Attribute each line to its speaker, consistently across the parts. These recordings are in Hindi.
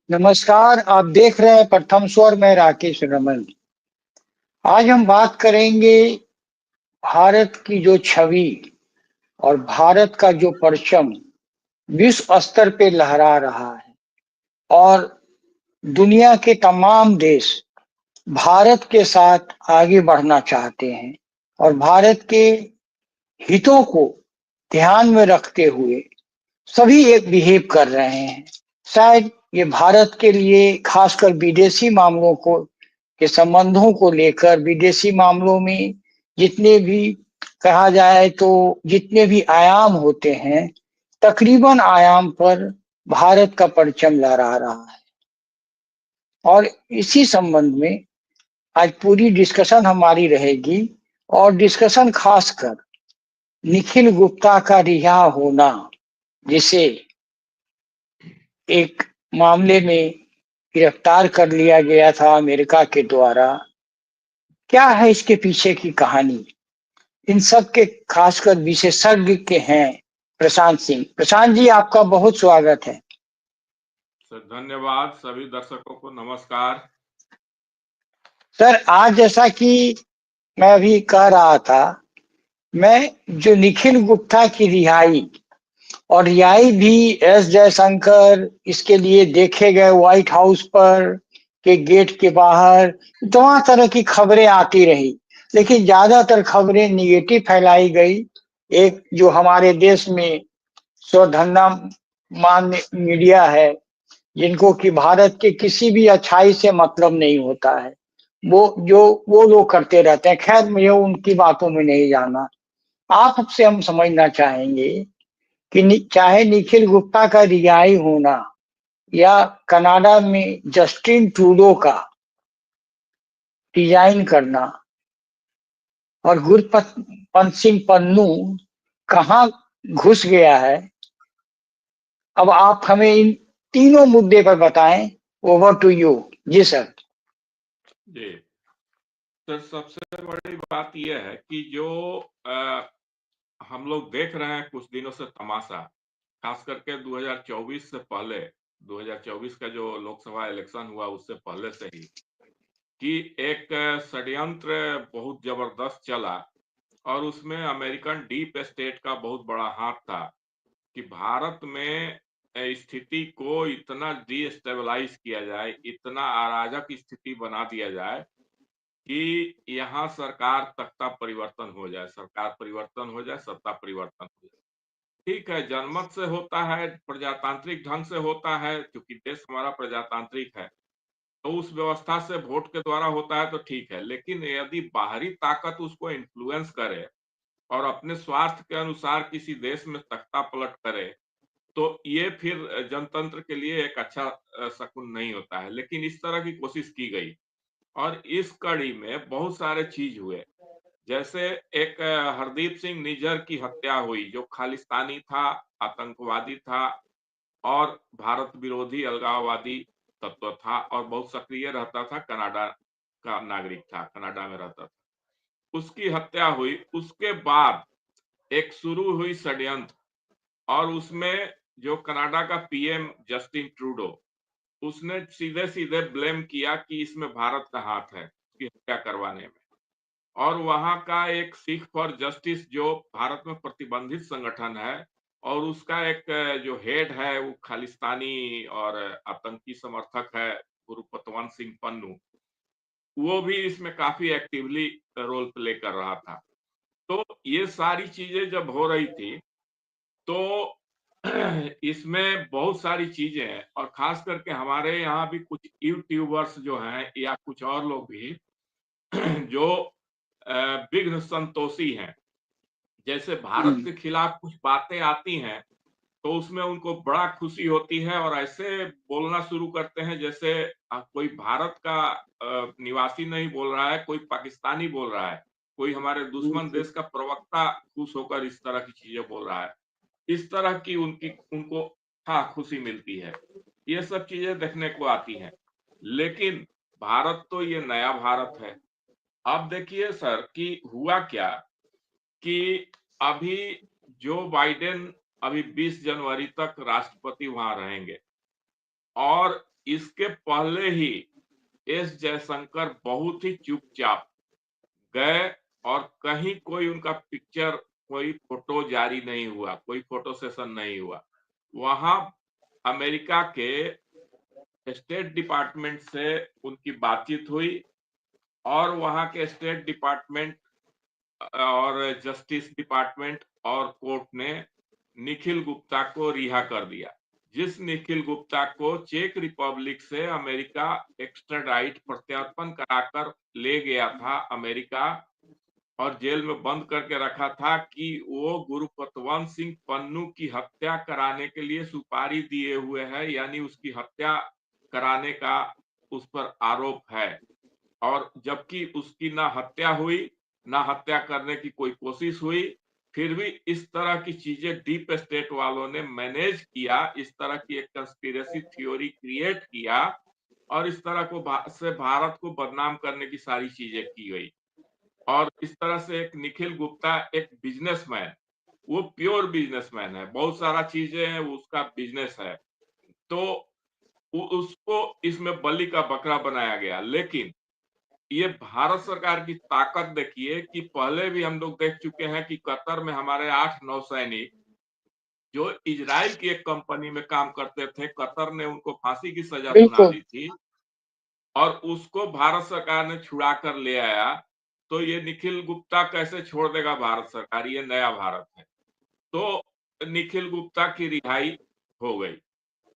Speaker 1: नमस्कार। आप देख रहे हैं प्रथम स्वर में राकेश रमन। आज हम बात करेंगे भारत की जो छवि और भारत का जो परचम विश्व स्तर पे लहरा रहा है और दुनिया के तमाम देश भारत के साथ आगे बढ़ना चाहते हैं और भारत के हितों को ध्यान में रखते हुए सभी एक बिहेव कर रहे हैं। शायद ये भारत के लिए खासकर विदेशी मामलों को के संबंधों को लेकर विदेशी मामलों में जितने भी कहा जाए तो जितने भी आयाम होते हैं तकरीबन आयाम पर भारत का परचम लहरा रहा है। और इसी संबंध में आज पूरी डिस्कशन हमारी रहेगी और डिस्कशन खासकर निखिल गुप्ता का रिहा होना, जिसे एक मामले में गिरफ्तार कर लिया गया था अमेरिका के द्वारा। क्या है इसके पीछे की कहानी, इन सब के खासकर विशेषज्ञ के हैं प्रशांत सिंह। प्रशांत जी, आपका बहुत स्वागत है।
Speaker 2: सर धन्यवाद। सभी दर्शकों को नमस्कार।
Speaker 1: सर, आज जैसा कि मैं अभी कह रहा था, मैं जो निखिल गुप्ता की रिहाई और रिहाई भी एस जयशंकर इसके लिए देखे गए व्हाइट हाउस पर के गेट के बाहर तमाम तरह की खबरें आती रही, लेकिन ज्यादातर खबरें निगेटिव फैलाई गई। एक जो हमारे देश में स्वधन्ना मान्य मीडिया है, जिनको कि भारत के किसी भी अच्छाई से मतलब नहीं होता है, वो लोग करते रहते हैं। खैर, मुझे उनकी बातों में नहीं जाना। आपसे हम समझना चाहेंगे कि चाहे निखिल गुप्ता का रिहाई होना या कनाडा में जस्टिन ट्रूडो का डिजाइन करना और गुरपत सिंह पन्नू कहाँ घुस गया है, अब आप हमें इन तीनों मुद्दे पर बताएं। Over to you. जी सर।
Speaker 2: जी सर, सबसे बड़ी बात यह है कि जो हम लोग देख रहे हैं कुछ दिनों से तमाशा, खास करके 2024 से पहले, 2024 का जो लोकसभा इलेक्शन हुआ उससे पहले से ही, कि एक षड्यंत्र बहुत जबरदस्त चला और उसमें अमेरिकन डीप स्टेट का बहुत बड़ा हाथ था कि भारत में स्थिति को इतना डिस्टेबलाइज किया जाए, इतना अराजक स्थिति बना दिया जाए कि यहाँ सरकार तख्ता परिवर्तन हो जाए, सरकार परिवर्तन हो जाए, सत्ता परिवर्तन हो जाए। ठीक है, जनमत से होता है, प्रजातांत्रिक ढंग से होता है, क्योंकि देश हमारा प्रजातांत्रिक है, तो उस व्यवस्था से वोट के द्वारा होता है तो ठीक है। लेकिन यदि बाहरी ताकत उसको इन्फ्लुएंस करे और अपने स्वार्थ के अनुसार किसी देश में तख्ता पलट करे, तो ये फिर जनतंत्र के लिए एक अच्छा शकुन नहीं होता है। लेकिन इस तरह की कोशिश की गई और इस कड़ी में बहुत सारे चीज हुए। जैसे एक हरदीप सिंह निज्जर की हत्या हुई, जो खालिस्तानी था, आतंकवादी था और भारत विरोधी अलगाववादी तत्व था और बहुत सक्रिय रहता था, कनाडा का नागरिक था, कनाडा में रहता था। उसकी हत्या हुई। उसके बाद एक शुरू हुई षड्यंत्र और उसमें जो कनाडा का पीएम जस्टिन ट्रूडो, उसने सीधे सीधे ब्लेम किया कि इसमें भारत का हाथ है उसकी हत्या करवाने में। और वहां का एक सिख फॉर जस्टिस जो भारत में प्रतिबंधित संगठन है और उसका एक जो हेड है वो खालिस्तानी और आतंकी समर्थक है, गुरुपतवंत सिंह पन्नू, वो भी इसमें काफी एक्टिवली रोल प्ले कर रहा था। तो ये सारी चीजें जब हो रही थी तो इसमें बहुत सारी चीजें हैं और खास करके हमारे यहाँ भी कुछ यूट्यूबर्स जो हैं या कुछ और लोग भी जो विघ्न संतोषी हैं, जैसे भारत के खिलाफ कुछ बातें आती हैं तो उसमें उनको बड़ा खुशी होती है और ऐसे बोलना शुरू करते हैं जैसे कोई भारत का निवासी नहीं बोल रहा है, कोई पाकिस्तानी बोल रहा है, कोई हमारे दुश्मन देश का प्रवक्ता खुश होकर इस तरह की चीजें बोल रहा है। इस तरह की उनको हाँ खुशी मिलती है। ये सब चीजें देखने को आती हैं। लेकिन भारत तो ये नया भारत है। अब देखिए सर कि हुआ क्या कि अभी जो बाइडेन अभी 20 जनवरी तक राष्ट्रपति वहां रहेंगे और इसके पहले ही एस जयशंकर बहुत ही चुपचाप गए और कहीं कोई उनका पिक्चर, कोई फोटो जारी नहीं हुआ, कोई फोटो सेशन नहीं हुआ। वहां अमेरिका के स्टेट डिपार्टमेंट से उनकी बातचीत हुई और वहां के स्टेट डिपार्टमेंट और जस्टिस डिपार्टमेंट और कोर्ट ने निखिल गुप्ता को रिहा कर दिया। जिस निखिल गुप्ता को चेक रिपब्लिक से अमेरिका एक्स्ट्राडाइट प्रत्यर्पण कराकर ले गया था अमेरिका और जेल में बंद करके रखा था कि वो गुरुपतवंत सिंह पन्नू की हत्या कराने के लिए सुपारी दिए हुए है, यानी उसकी हत्या कराने का उस पर आरोप है। और जबकि उसकी ना हत्या हुई, ना हत्या करने की कोई कोशिश हुई, फिर भी इस तरह की चीजें डीप स्टेट वालों ने मैनेज किया, इस तरह की एक कंस्पिरेसी थ्योरी क्रिएट किया और इस तरह से भारत को बदनाम करने की सारी चीजें की गई। और इस तरह से एक निखिल गुप्ता एक बिजनेसमैन, वो प्योर बिजनेसमैन है, बहुत सारा चीजें हैं, उसका बिजनेस है, तो उसको इसमें बलि का बकरा बनाया गया। लेकिन ये भारत सरकार की ताकत देखिए कि पहले भी हम लोग देख चुके हैं कि कतर में हमारे 8 नौसैनिक जो इजराइल की एक कंपनी में काम करते थे, कतर ने उनको फांसी की सजा सुना
Speaker 1: बिल्कुल
Speaker 2: दी थी और उसको भारत सरकार ने छुड़ा कर ले आया। तो ये निखिल गुप्ता कैसे छोड़ देगा भारत सरकार, ये नया भारत है। तो निखिल गुप्ता की रिहाई हो गई।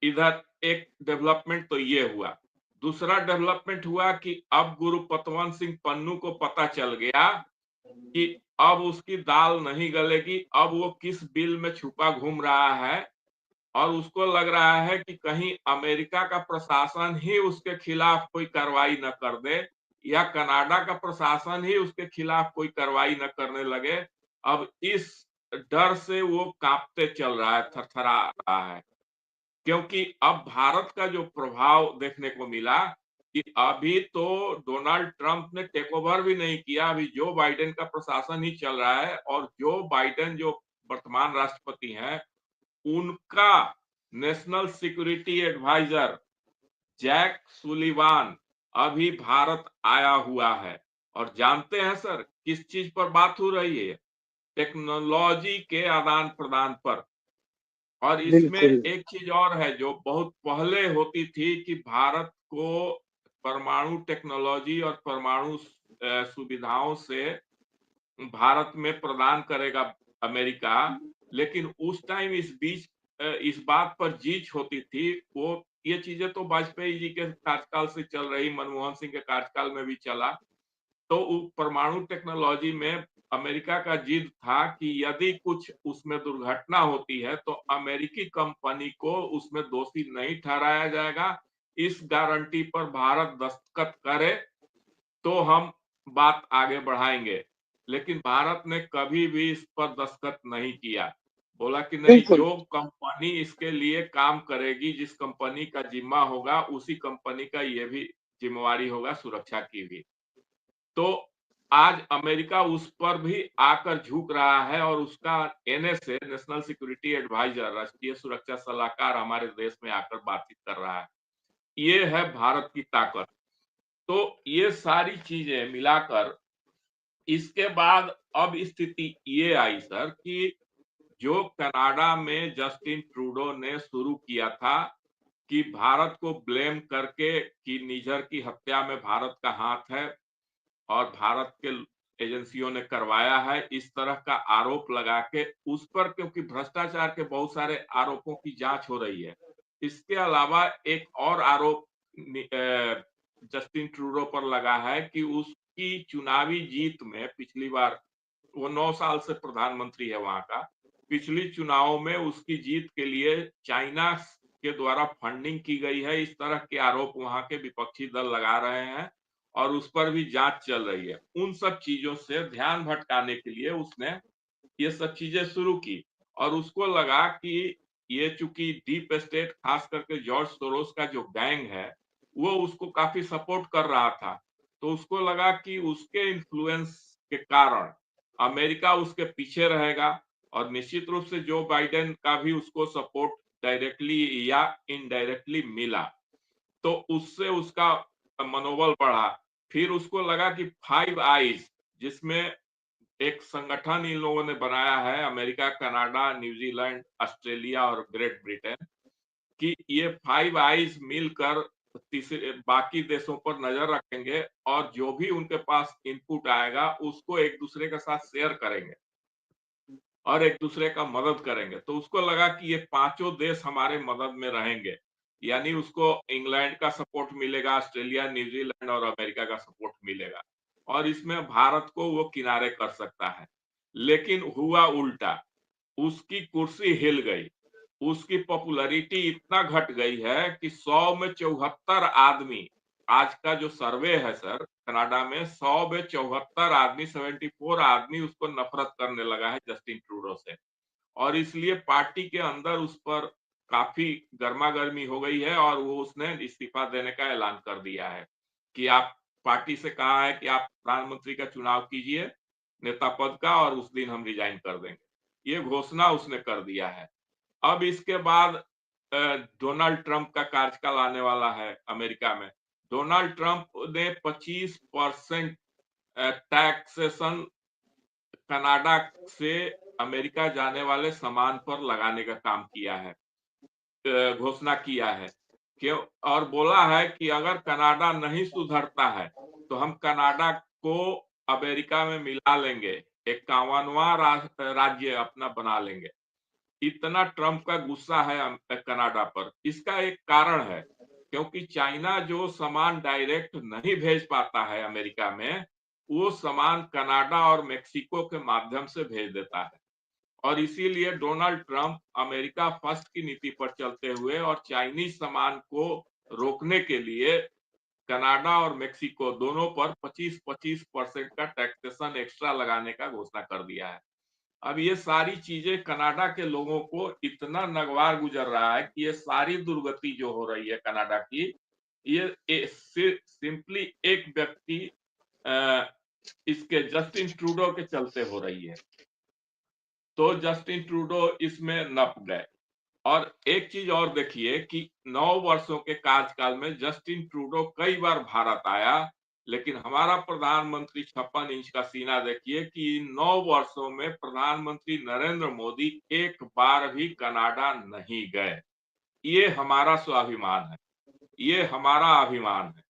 Speaker 2: इधर एक डेवलपमेंट तो ये हुआ। दूसरा डेवलपमेंट हुआ कि अब गुरुपतवंत सिंह पन्नू को पता चल गया कि अब उसकी दाल नहीं गलेगी, अब वो किस बिल में छुपा घूम रहा है और उसको लग रहा है कि कहीं अमेरिका का प्रशासन ही उसके खिलाफ कोई कार्रवाई न कर दे या कनाडा का प्रशासन ही उसके खिलाफ कोई कार्रवाई न करने लगे। अब इस डर से वो कांपते चल रहा है, थरथरा रहा है, क्योंकि अब भारत का जो प्रभाव देखने को मिला कि अभी तो डोनाल्ड ट्रंप ने टेक ओवर भी नहीं किया, अभी जो बाइडेन का प्रशासन ही चल रहा है और जो बाइडेन जो वर्तमान राष्ट्रपति हैं उनका national security adviser Jack Sullivan अभी भारत आया हुआ है। और जानते हैं सर किस चीज पर बात हो रही है? टेक्नोलॉजी के आदान प्रदान पर। और इसमें
Speaker 1: बिल्कुल
Speaker 2: एक चीज और है जो बहुत पहले होती थी कि भारत को परमाणु टेक्नोलॉजी और परमाणु सुविधाओं से भारत में प्रदान करेगा अमेरिका। लेकिन उस टाइम इस बीच इस बात पर जीत होती थी। वो ये चीजें तो वाजपेयी जी के कार्यकाल से चल रही, मनमोहन सिंह के कार्यकाल में भी चला। तो परमाणु टेक्नोलॉजी में अमेरिका का जिद था कि यदि कुछ उसमें दुर्घटना होती है तो अमेरिकी कंपनी को उसमें दोषी नहीं ठहराया जाएगा। इस गारंटी पर भारत दस्तखत करे तो हम बात आगे बढ़ाएंगे। लेकिन भारत ने कभी भी इस पर दस्तखत नहीं किया। बोला कि नहीं,
Speaker 1: बिल्कुल
Speaker 2: जो कंपनी इसके लिए काम करेगी, जिस कंपनी का जिम्मा होगा, उसी कंपनी का ये भी जिम्मेवारी होगा सुरक्षा की भी। तो आज अमेरिका उस पर भी आकर झुक रहा है और उसका एनएसए, नेशनल सिक्योरिटी एडवाइजर, राष्ट्रीय सुरक्षा सलाहकार हमारे देश में आकर बातचीत कर रहा है। ये है भारत की ताकत। तो ये सारी चीजें मिलाकर इसके बाद अब स्थिति ये आई सर कि जो कनाडा में जस्टिन ट्रूडो ने शुरू किया था कि भारत को ब्लेम करके कि निजर की हत्या में भारत का हाथ है और भारत के एजेंसियों ने करवाया है, इस तरह का आरोप लगा के उस पर, क्योंकि भ्रष्टाचार के बहुत सारे आरोपों की जांच हो रही है। इसके अलावा एक और आरोप जस्टिन ट्रूडो पर लगा है कि उसकी चुनावी जीत में पिछली बार, वो 9 साल से प्रधानमंत्री है वहां का, पिछली चुनाव में उसकी जीत के लिए चाइना के द्वारा फंडिंग की गई है, इस तरह के आरोप वहां के विपक्षी दल लगा रहे हैं और उस पर भी जांच चल रही है। उन सब चीजों से ध्यान भटकाने के लिए उसने ये सब चीजें शुरू की और उसको लगा कि ये चूंकि डीप स्टेट, खास करके जॉर्ज सोरोस का जो गैंग है, वो उसको काफी सपोर्ट कर रहा था। तो उसको लगा कि उसके इन्फ्लुएंस के कारण अमेरिका उसके पीछे रहेगा और निश्चित रूप से जो बाइडेन का भी उसको सपोर्ट डायरेक्टली या इनडायरेक्टली मिला। तो उससे उसका मनोबल बढ़ा। फिर उसको लगा कि 5 आइज, जिसमें एक संगठन इन लोगों ने बनाया है, अमेरिका, कनाडा, न्यूजीलैंड, ऑस्ट्रेलिया और ग्रेट ब्रिटेन, कि ये 5 आइज मिलकर तीसरे बाकी देशों पर नजर रखेंगे और जो भी उनके पास इनपुट आएगा उसको एक दूसरे के साथ शेयर करेंगे और एक दूसरे का मदद करेंगे। तो उसको लगा कि ये पांचों देश हमारे मदद में रहेंगे, यानी उसको इंग्लैंड का सपोर्ट मिलेगा, ऑस्ट्रेलिया, न्यूजीलैंड और अमेरिका का सपोर्ट मिलेगा और इसमें भारत को वो किनारे कर सकता है। लेकिन हुआ उल्टा, उसकी कुर्सी हिल गई, उसकी पॉपुलैरिटी इतना घट गई है कि 100 में 74 आदमी, आज का जो सर्वे है सर कनाडा में, 100 में 74 आदमी, 74 आदमी उसको नफरत करने लगा है जस्टिन ट्रूडो से। और इसलिए पार्टी के अंदर उस पर काफी गर्मा गर्मी हो गई है और वो उसने इस्तीफा देने का ऐलान कर दिया है कि आप, पार्टी से कहा है कि आप प्रधानमंत्री का चुनाव कीजिए नेता पद का और उस दिन हम रिजाइन कर देंगे। ये घोषणा उसने कर दिया है। अब इसके बाद डोनाल्ड ट्रंप का कार्यकाल आने वाला है अमेरिका में। डोनाल्ड ट्रंप ने 25% टैक्सेशन कनाडा से अमेरिका जाने वाले सामान पर लगाने का काम किया है, घोषणा किया है क्यों, और बोला है कि अगर कनाडा नहीं सुधरता है तो हम कनाडा को अमेरिका में मिला लेंगे, 51वां राज्य अपना बना लेंगे। इतना ट्रंप का गुस्सा है कनाडा पर। इसका एक कारण है, क्योंकि चाइना जो सामान डायरेक्ट नहीं भेज पाता है अमेरिका में, वो सामान कनाडा और मेक्सिको के माध्यम से भेज देता है। और इसीलिए डोनाल्ड ट्रंप अमेरिका फर्स्ट की नीति पर चलते हुए और चाइनीज सामान को रोकने के लिए कनाडा और मेक्सिको दोनों पर 25% का टैक्सेशन एक्स्ट्रा लगाने का घोषणा कर दिया है। अब ये सारी चीजें कनाडा के लोगों को इतना नगवार गुजर रहा है कि ये सारी दुर्गति जो हो रही है कनाडा की, ये सिंपली एक व्यक्ति इसके जस्टिन ट्रूडो के चलते हो रही है। तो जस्टिन ट्रूडो इसमें नप गए। और एक चीज और देखिए कि 9 वर्षों के कार्यकाल में जस्टिन ट्रूडो कई बार भारत आया, लेकिन हमारा प्रधानमंत्री 56 इंच का सीना देखिए कि 9 वर्षों में प्रधानमंत्री नरेंद्र मोदी एक बार भी कनाडा नहीं गए। ये हमारा स्वाभिमान है, ये हमारा अभिमान है,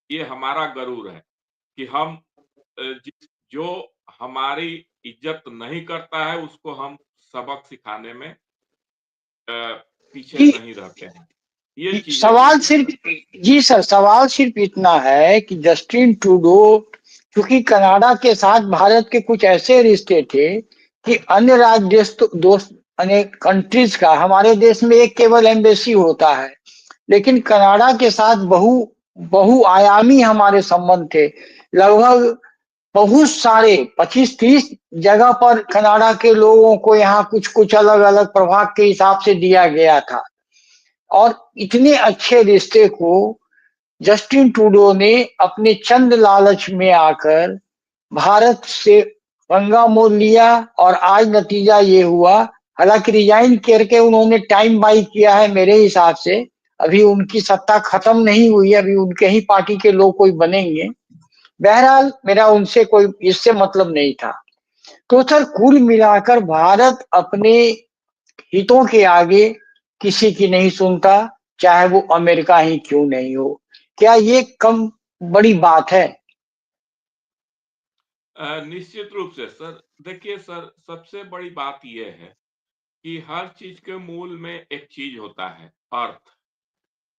Speaker 2: ये हमारा गरूर है कि हम जो हमारी इज्जत नहीं करता है उसको हम सबक सिखाने में पीछे
Speaker 1: कि
Speaker 2: नहीं रहते हैं। ये चीजें
Speaker 1: सवाल
Speaker 2: होती
Speaker 1: सिर्फ,
Speaker 2: है।
Speaker 1: जी सर, सवाल सिर्फ इतना है कि जस्टिन ट्रूडो, क्योंकि कनाडा के साथ भारत के कुछ ऐसे रिश्ते थे कि अन्य राज्य देश तो दोस्त अनेक कंट्रीज का, हमारे देश में एक केवल एम्बेसी होता है, लेकिन कनाडा के साथ बहुआयामी हमारे संबंध थे। लगभग बहुत सारे 25-30 जगह पर कनाडा के लोगों को यहाँ कुछ कुछ अलग अलग प्रभाग के हिसाब से दिया गया था। और इतने अच्छे रिश्ते को जस्टिन ट्रूडो ने अपने चंद लालच में आकर भारत से पंगा मोल लिया और आज नतीजा ये हुआ। हालांकि रिजाइन करके उन्होंने टाइम बाई किया है मेरे हिसाब से, अभी उनकी सत्ता खत्म नहीं हुई है, अभी उनके ही पार्टी के लोग कोई बनेंगे। बहरहाल मेरा उनसे कोई इससे मतलब नहीं था। तो सर कुल मिलाकर भारत अपने हितों के आगे किसी की नहीं सुनता, चाहे वो अमेरिका ही क्यों नहीं हो। क्या ये कम बड़ी बात है?
Speaker 2: निश्चित रूप से सर। देखिए सर, सबसे बड़ी बात यह है कि हर चीज के मूल में एक चीज होता है, अर्थ,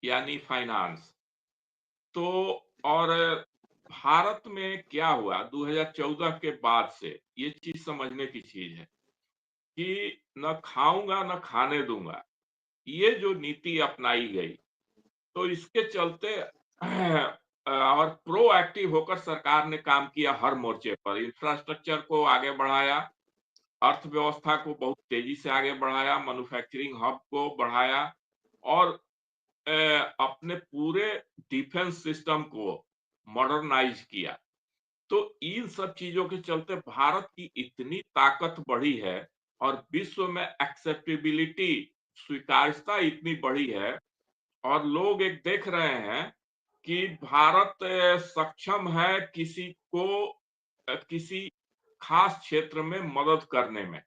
Speaker 2: यानी फाइनेंस। तो और भारत में क्या हुआ 2014 के बाद से, ये चीज समझने की चीज है कि न खाऊंगा न खाने दूंगा, ये जो नीति अपनाई गई, तो इसके चलते और प्रोएक्टिव होकर सरकार ने काम किया हर मोर्चे पर। इंफ्रास्ट्रक्चर को आगे बढ़ाया, अर्थव्यवस्था को बहुत तेजी से आगे बढ़ाया, मैन्युफैक्चरिंग हब को बढ़ाया और अपने पूरे डिफेंस सिस्टम को मॉडर्नाइज किया। तो इन सब चीजों के चलते भारत की इतनी ताकत बढ़ी है और विश्व में एक्सेप्टेबिलिटी, स्वीकार्यता इतनी बढ़ी है और लोग एक देख रहे हैं कि भारत सक्षम है किसी को किसी खास क्षेत्र में मदद करने में।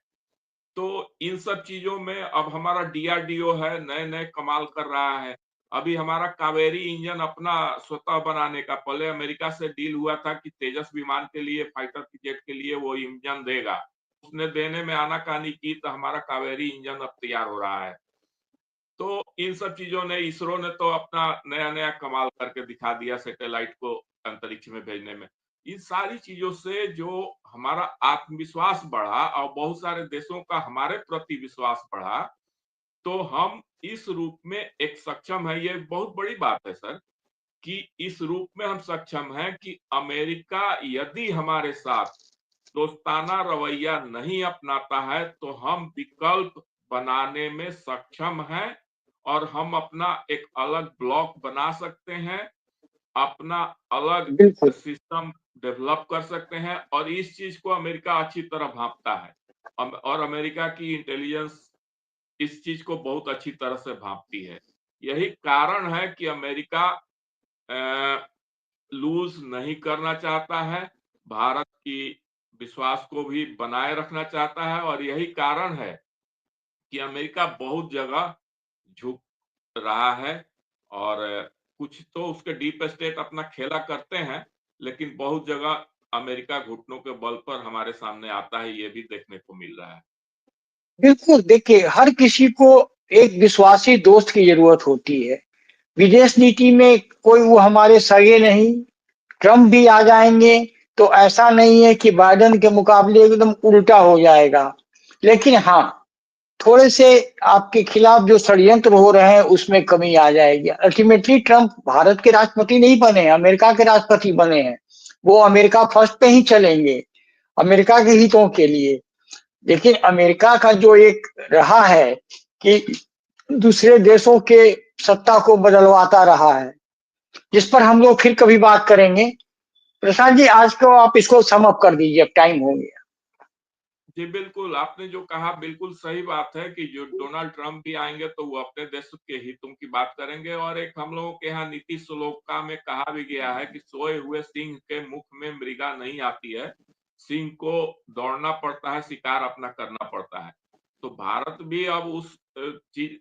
Speaker 2: तो इन सब चीजों में अब हमारा डीआरडीओ है, नए नए कमाल कर रहा है। अभी हमारा कावेरी इंजन अपना स्वतः बनाने का, पहले अमेरिका से डील हुआ था कि तेजस विमान के लिए, फाइटर जेट के लिए वो इंजन देगा, उसने देने में आनाकानी की तो हमारा कावेरी इंजन अब तैयार हो रहा है। तो इन सब चीजों ने, इसरो ने तो अपना नया नया कमाल करके दिखा दिया सैटेलाइट को अंतरिक्ष में भेजने में। इन सारी चीजों से जो हमारा आत्मविश्वास बढ़ा और बहुत सारे देशों का हमारे प्रति विश्वास बढ़ा, तो हम इस रूप में एक सक्षम है। ये बहुत बड़ी बात है सर, कि इस रूप में हम सक्षम हैं कि अमेरिका यदि हमारे साथ दोस्ताना रवैया नहीं अपनाता है तो हम विकल्प बनाने में सक्षम हैं और हम अपना एक अलग ब्लॉक बना सकते हैं, अपना अलग
Speaker 1: बिल्कुल
Speaker 2: सिस्टम डेवलप कर सकते हैं। और इस चीज को अमेरिका अच्छी तरह भांपता है और अमेरिका की इंटेलिजेंस इस चीज को बहुत अच्छी तरह से भांपती है। यही कारण है कि अमेरिका लूज नहीं करना चाहता है, भारत की विश्वास को भी बनाए रखना चाहता है। और यही कारण है कि अमेरिका बहुत जगह झुक रहा है। और कुछ तो उसके डीप स्टेट अपना खेला करते हैं, लेकिन बहुत जगह अमेरिका घुटनों के बल पर हमारे सामने आता है, ये भी देखने को मिल रहा है।
Speaker 1: बिल्कुल। देखिए, हर किसी को एक विश्वासी दोस्त की जरूरत होती है। विदेश नीति में कोई वो हमारे सगे नहीं। ट्रम्प भी आ जाएंगे तो ऐसा नहीं है कि बाइडेन के मुकाबले एकदम उल्टा हो जाएगा। लेकिन हाँ, थोड़े से आपके खिलाफ जो षड्यंत्र हो रहे हैं उसमें कमी आ जाएगी। अल्टीमेटली ट्रम्प भारत के राष्ट्रपति नहीं बने हैं, अमेरिका के राष्ट्रपति बने हैं। वो अमेरिका फर्स्ट पे ही चलेंगे, अमेरिका के हितों के लिए। लेकिन अमेरिका का जो एक रहा है कि दूसरे देशों के सत्ता को बदलवाता रहा है, जिस पर हम लोग फिर कभी बात करेंगे। प्रशांत जी, आज को आप इसको सम अप कर दीजिए, अब टाइम हो गया।
Speaker 2: जी बिल्कुल, आपने जो कहा बिल्कुल सही बात है कि जो डोनाल्ड ट्रंप भी आएंगे तो वो अपने देश के हितों की बात करेंगे। और एक हम लोगों के यहाँ नीति श्लोका में कहा भी गया है कि सोए हुए सिंह के मुख में मृगा नहीं आती है, सिंह को दौड़ना पड़ता है, शिकार अपना करना पड़ता है। तो भारत भी अब उस चीज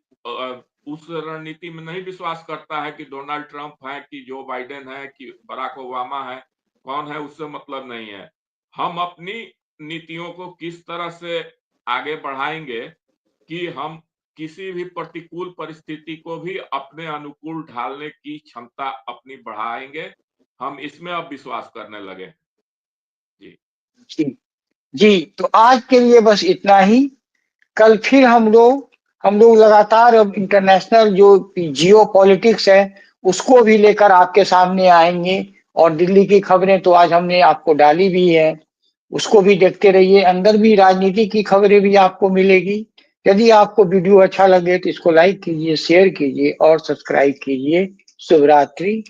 Speaker 2: उस रणनीति में नहीं विश्वास करता है कि डोनाल्ड ट्रंप है, कि जो बाइडेन है, कि बराक ओबामा है, कौन है उससे मतलब नहीं है। हम अपनी नीतियों को किस तरह से आगे बढ़ाएंगे कि हम किसी भी प्रतिकूल परिस्थिति को भी अपने अनुकूल ढालने की क्षमता अपनी बढ़ाएंगे, हम इसमें अब विश्वास करने लगे। जी
Speaker 1: जी जी, तो आज के लिए बस इतना ही। कल फिर हम लोग लगातार अब इंटरनेशनल जो जियो पॉलिटिक्स है उसको भी लेकर आपके सामने आएंगे। और दिल्ली की खबरें तो आज हमने आपको डाली भी है, उसको भी देखते रहिए। अंदर भी राजनीति की खबरें भी आपको मिलेगी। यदि आपको वीडियो अच्छा लगे तो इसको लाइक कीजिए, शेयर कीजिए और सब्सक्राइब कीजिए। शुभ रात्रि।